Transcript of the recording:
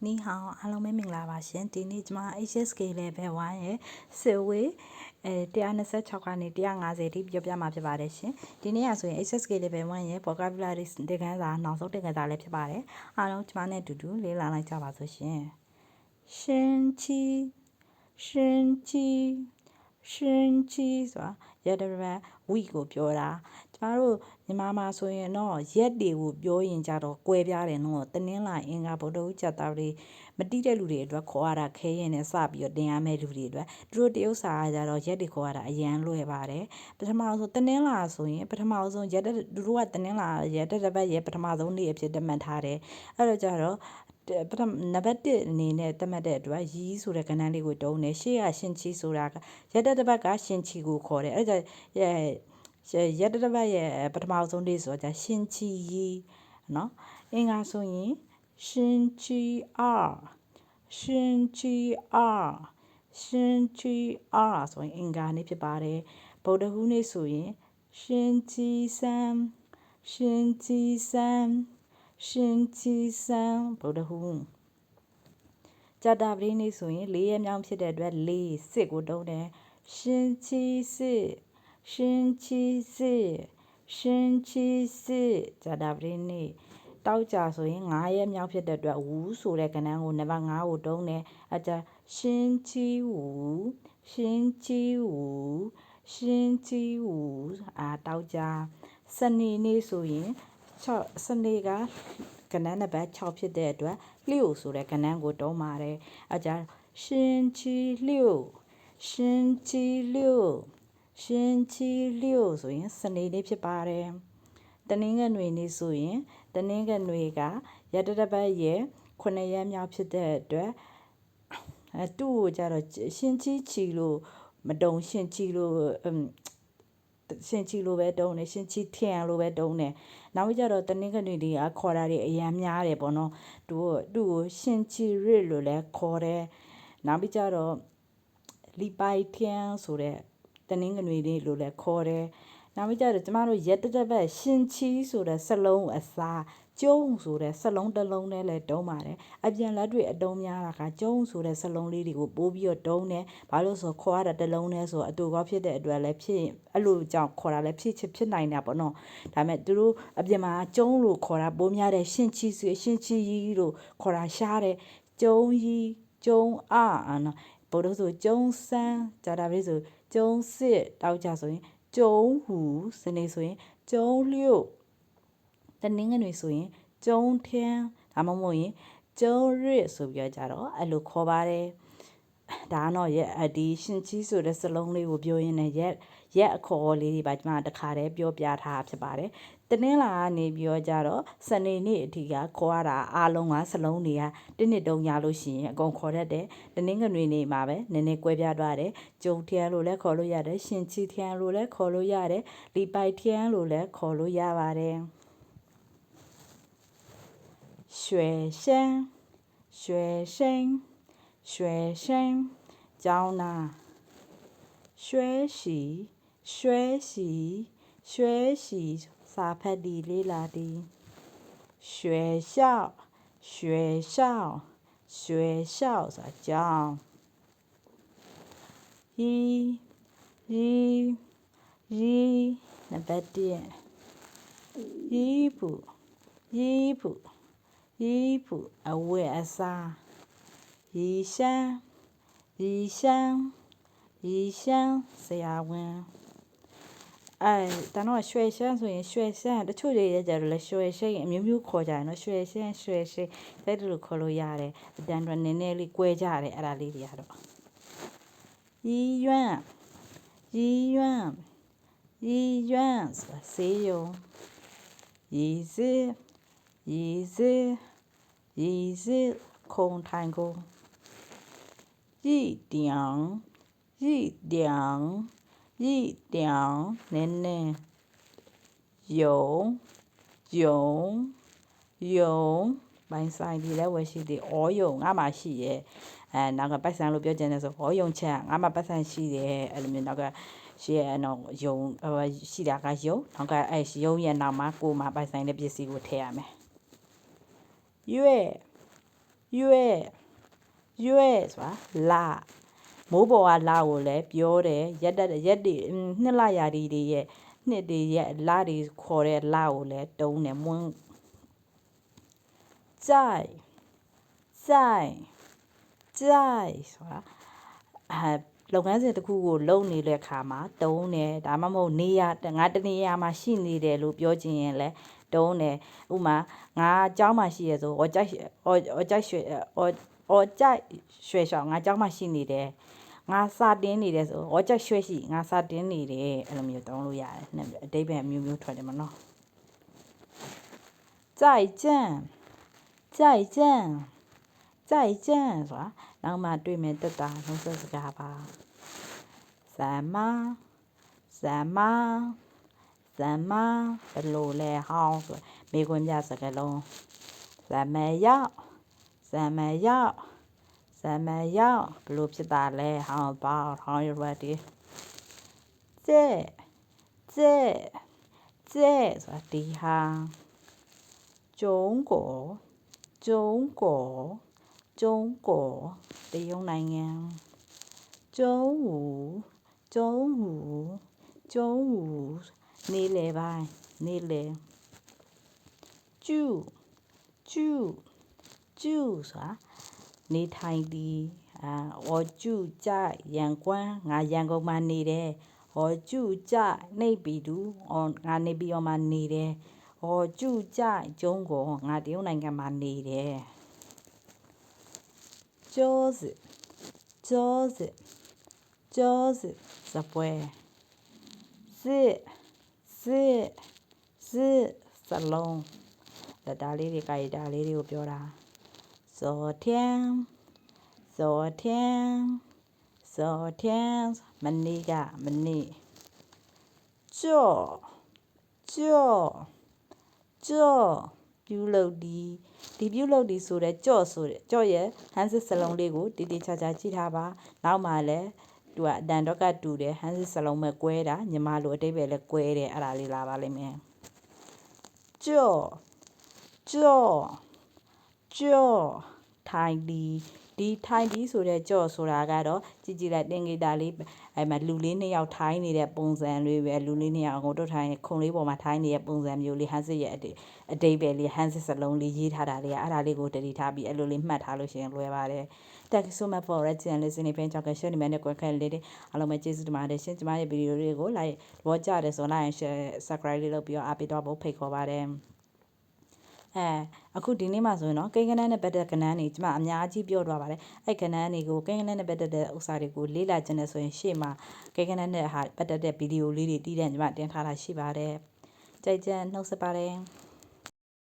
နီဟောင်းအားလုံးပဲမင်္ဂလာပါရှင်ဒီနေ့ကျွန်မ HSK level 1ရဲ့စစ်ဝေး126ကနေ150ထိပြောပြမှာဖြစ်ပါတယ်ရှင်ဒီနေ့ကဆိုရင် HSK level 1ရဲ့ vocabulary သင်ခန်းစာနောက်ဆုံးသင်ခန်းစာလည်းဖြစ်ပါတယ်အားလုံးကျွန်မနဲ့အတူတူလေ့လာလိုက်ကြပါစို့ရှင်ရှင်ချီဆိုတာရက်တစ်ပတ် week ကိုပြောတာကျမတို့မြန်မာမှာဆိုရင်တော့ရက်တွေကိုပြောရင်ကြတော့ကွဲပြားတယ်နော်တနင်္လာအင်္ဂါဗုဒ္ဓဟူးချက်သားတွေမတိတဲ့လူတွေအတွက်ခေါ်ရတာခဲရင်နဲ့စပြီးတော့တင်ရမယ့်လူတွေအတွက်သူတို့တရုတ်စာကကြတော့ရက်တွေခေါ်ရတာအရန်လွယ်ပါတယ်ပထမဆုံးတနင်္လာဆိုရင်ပထမဆုံးရက်သူတို့ကတနင်္လာရက်တစ်ပတ်ရက်ပထမဆုံးနေ့အဖြစ်သတ်မှတ်ထားတယ်အဲ့တော့ကြတော့နံပါတ်1အနေနဲ့သတ်မှတ်တဲ့အတွက်ရီးဆိုတဲ့ကဏ္ဍလေးကိုတုံးတယ်ရှေ့ကရှင်ချီဆိုတာရက်တစ်ပတ်ကရှင်ချီကိုခေါ်တယ်အဲ့ဒါရက်တစ်ပတ်ရဲ့ပထမဆုံးနေ့ဆိုတော့ရှင်ချီရီနော်အင်္ဂါဆိုရင်ရှင်ချီRဆိုရင်အင်္ဂါနေ့ဖြစ်ပါတယ်ဗုဒ္ဓဟူးနေ့ဆိုရင်ရှင်ချီစံဗုဒ္ဓဟူးကြာတာပတေးနေ့ဆိုရင်4ရက်မြောက်ဖြစ်တဲ့အတွက်4စစ်ကိုတုံးတယ်ရှင်ချီစစ်ကြာတာပတေးနေ့တောက်ကြဆိုရင်9ရက်မြောက်ဖြစ်တဲ့အတွက်ဝူးဆိုတဲ့ကဏ္ဍကိုနံပါတ်5ကိုတုံးတယ်အကြရှင်ချီဝူတောက်ကြစနေနေ့ဆိုရင်စနေကကဏ္ဍနံပါတ်6ဖြစ်တဲ့အတွက်လျှို့ဆိုတဲ့ကဏ္ဍကိုတုံးပါတယ်အကြရှင်ချီလျှို့ဆိုရင်စနေနေ့ဖြစ်ပါတယ်တနင်္ဂနွေနေ့ဆိုရင်တနင်္ဂနွေကရက်တစ်ပတ်ရဲ့9ရက်မြောက်ဖြစ်တဲ့အတွက်သူ့ကိုကြတော့ရှင်ချီလို့မတုံရှင်ချီလို့ပဲတုံးတယ်ရှင်ချီထင်လို့ပဲတုံးတယ်နောက်ကြတော့တနင်္ဂနွေတွေကခေါ်တာတွေအများများတယ်ပေါ့နော်သူ့ကိုရှင်ချီရစ်လို့လည်းခေါ်တယ်နောက်ပြီးကြတော့လီပိုင်ထျန်ဆိုတဲ့တနင်္ဂနွေနေ့လို့လည်းခေါ်တယ်နောက်ပြီးကြတော့ကျမတို့ရက်တစ်ပတ်ရှင်ချီဆိုတဲ့စလုံးအစားကျုံဆိုတဲ့စလုံးတစ်လုံးနဲ့လည်းတုံးပါတယ်အပြန်လက်တွေအတုံးများတာကကျုံဆိုတဲ့စလုံးလေးတွေကိုပိုးပြီးတော့တုံးတယ်ဘာလို့ဆိုခေါ်ရတာတစ်လုံးနဲ့ဆိုအတူကောဖြစ်တဲ့အတွက်လည်းဖြစ်အဲ့လိုကြောင့်ခေါ်တာလည်းဖြစ်နိုင်တာပေါ့နော်ဒါပေမဲ့သူတို့အပြင်မှာကျုံလို့ခေါ်တာပိုးများတဲ့ရှင်ချီရီလို့ခေါ်တာရှားတယ်ကျုံရီကျုံနော်ဘုဒ္ဓဆိုကျုံစံကြာတာပဲဆိုကျုံစစ်တောက်ကြဆိုရင်ကျုံဟူစနေဆိုရင်ကျုံလျှို့တနင်္ဂနွေဆိုရင်ကျုံထင်းဒါမှမဟုတ်ရင်ကျုံရစ်ဆိုပြီးကြတော့အဲ့လိုခေါ်ပါတယ်ဒါကတော့ဒီရှင်ချီဆိုတဲ့စလုံးလေးကိုပြောရင်းနဲ့ရက်အခေါ်လေးတွေပါကျမတခါတည်းပြောပြထားဖြစ်ပါတယ်တနင်္လာကနေပြီးတော့ကြတော့စနေနေ့အထိကခေါ်ရတာအားလုံးကစလုံးတွေကတစ်နှစ်တုံးရလို့ရှိရင်အကုန်ခေါ်တတ်တယ်တနင်္ဂနွေနေ့မှာပဲနည်းနည်းကွဲပြားသွားတယ်ကျုံထျန်လို့လည်းခေါ်လို့ရတယ်ရှင်ချီထျန်လို့လည်းခေါ်လို့ရတယ်လီပိုင်ထျန်လို့လည်းခေါ်လို့ရပါတယ်ရွှေရှင်ကျောင်းသားရွှေစီစာဖတ်ဒီလေးလာဒီရွှေလျှောက်ဆိုတာကျောင်းရီနံပါတ်1ရီဖူအဝတ်အစားရီရှမ်းဆရာဝန်ဒါတော့ရွှေရှမ်းဆိုရင်ရွှေရှမ်းတချို့တွေကြတော့လဲရွှေရှိန်အမျိုးမျိုးခေါ်ကြတယ်နော်ရွှေရှမ်းအဲ့လိုခေါ်လို့ရတယ်အတန်တော့နည်းနည်းလေးကွဲကြတယ်အဲ့ဒါလေးတွေကတော့ရီရွမ်းဆိုတာဆေးရုံရီစစ်ခုံထိုင်ကုန်ရီတောင်နည်းနည်းယုံပိုင်းဆိုင်ဒီလဲဝယ်ရှိသေးဩယုံငါမှရှိရဲ့နောက်ကပိုက်ဆံလို့ပြောချင်တယ်ဆိုဩယုံချက်ငါမှပိုက်ဆံရှိတယ်အဲ့လိုမျိုးနောက်ကရှိရနော်ယုံရှိတာကယုံနောက်ကအဲ့ယုံရဲ့နောက်မှာကိုမှပိုက်ဆိုင်တဲ့ပစ္စည်းကိုထည့်ရမယ်ရွဲ ရွဲဆိုတာလမိုးပေါ်ကလကိုလည်းပြောတယ်ရက်တွေနှစ်လရာသီတွေရဲ့နှစ်တွေရဲ့လတွေခေါ်တဲ့လကိုလည်းတုံးတယ်မွန်းကြိုက်ဆိုတာလုပ်ငန်းစဉ်တစ်ခုကိုလုပ်နေတဲ့အခါမှာတုံးတယ်ဒါမှမဟုတ်နေရငါတနေရာမှာရှိနေတယ်လို့ပြောချင်ရင်လည်းတုံးတယ်ဥမာငါအเจ้าမှာရှိရဆိုကြိုက်ရွှေရှောင်းငါเจ้าမှာရှိနေတယ်ငါစာတင်းနေတယ်ဆိုကြိုက်ရွှေရှိငါစာတင်းနေတယ်အဲ့လိုမျိုးတုံးလို့ရတယ်အဓိပ္ပာယ်မျိုးထွက်တယ်မနော်ကြိုက်ကြံဆိုတာနောက်မှတွေ့မယ်တက်တာနှုတ်ဆက်စကားပါဇမဘယ်လိုလဲဟောင်းဆိုမိခွန်းပြစကားလုံးဇမရောက်ဘယ်လိုဖြစ်တာလဲ how about how you ready ကျဲဆိုတာဒီဟာကျုံကိုတရုတ်နိုင်ငံကျုံးဝူနေလေပိုင်းနေလေကျူဆိုတာနေထိုင်သည်ကျူကြရန်ကွမ်းငါရန်ကုန်မှာနေတယ်ကျူကြနေပြည်သူငါနေပြည်တော်မှာနေတယ်ကျူကြကျုံးကိုငါတရုတ်နိုင်ငံမှာနေတယ်ကျောစစ်စပွဲစစ်စလုံးဒါလေးတွေကြိုက်ဒါလေးတွေကိုပြောတာဇော်ထင်းမနေ့ကြော့ပြုလုပ်ဒီပြုလုပ်ဒီဆိုတဲ့ကြော့ရဲ့ဟန်စစ်စလုံးလေးကိုတီတီချာချာကြည့်ထားပါနောက်မှလည်းသူကအတန်တော့ကတူတယ်ဟန်စစ်စလုံးပဲကွဲတာညီမလိုအတိတ်ပဲလဲကွဲတယ်အဲ့ဒါလေးလာပါလိမ့်မယ်ကြော့ထိုင်ဒီထိုင်ပြီးဆိုတဲ့ကြော့ဆိုတာကတော့ကြည့်လိုက်တင်ဂီတာလေးအဲ့မှာလူလေးနှစ်ယောက်ထိုင်နေတဲ့ပုံစံလေးပဲလူလေးနှစ်ယောက်ကိုတို့ထိုင်ခုံလေးပေါ်မှာထိုင်နေတဲ့ပုံစံမျိုးလေးဟန်စစ်ရဲ့အတိတ်ပဲလေးဟန်စစ်စလုံးလေးရေးထားတာလေးအဲ့ဒါလေးကိုတတိထားပြီးအဲ့လိုလေးမှတ်ထားလို့ရှိရင်လွယ်ပါတယ် Thank you so much for watching and listening ပြန်ကြောက်ကရှင်းနေမယ်နဲ့ကွန်ခက်လေးတွေအားလုံးပဲကျေးဇူးတင်ပါတယ်ရှင်ကျမရဲ့ဗီဒီယိုတွေကို like ဘောကြတယ်ဆို like share subscribe လေးလုပ်ပြီးတော့အားပေးတော့ဖို့ဖိတ်ခေါ်ပါတယ်အခုဒီနေ့မှဆိုရင်တော့ကိန်းကနန်းနဲ့ပတ်သက်ကနန်းတွေကျမအများကြီးပြောသွားပါတယ်အဲ့ကနန်းတွေကိုကိန်းကနန်းနဲ့ပတ်သက်တဲ့ဥစ္စာတွေကိုလေ့လာခြင်းနဲ့ဆိုရင်ရှေ့မှာကိန်းကနန်းနဲ့ပတ်သက်တဲ့ဗီဒီယိုလေးတွေတည်တဲ့ကျမတင်ထားတာရှိပါတယ်ကြိုက်ကြနှုတ်ဆက်ပါတယ်